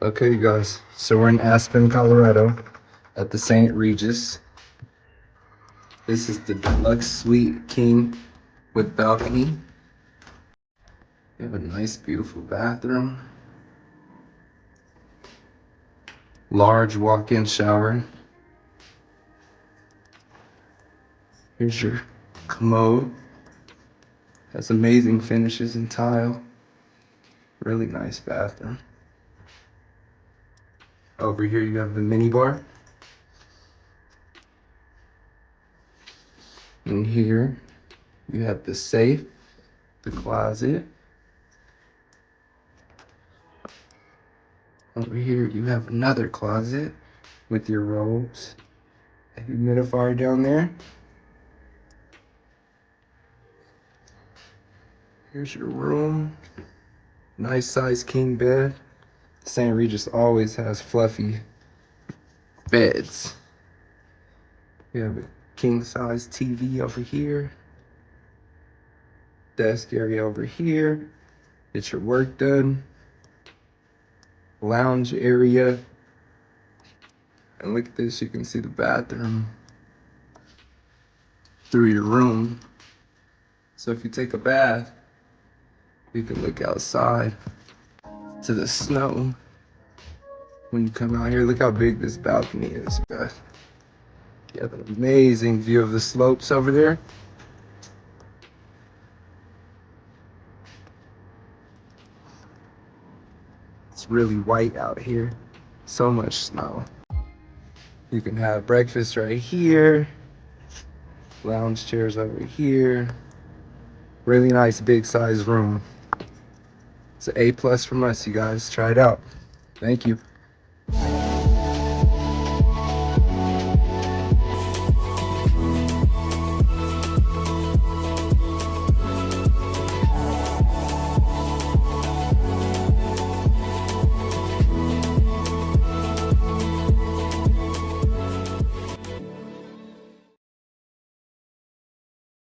Okay, you guys. So we're in Aspen, Colorado at the St. Regis. This is the deluxe suite king with balcony. You have a nice, beautiful bathroom. Large walk-in shower. Here's your commode. Has amazing finishes in tile. Really nice bathroom. Over here you have the mini bar. And here you have the safe, the closet. Over here you have another closet with your robes. A humidifier down there. Here's your room. Nice size king bed. St. Regis always has fluffy beds. We have a king size TV over here. Desk area over here. Get your work done. Lounge area. And look at this, you can see the bathroom through your room. So if you take a bath, you can look outside to the snow. When you come out here, look how big this balcony is, guys. You have an amazing view of the slopes over there. It's really white out here. So much snow. You can have breakfast right here. Lounge chairs over here. Really nice big size room. It's an A+ from us, you guys. Try it out. Thank you.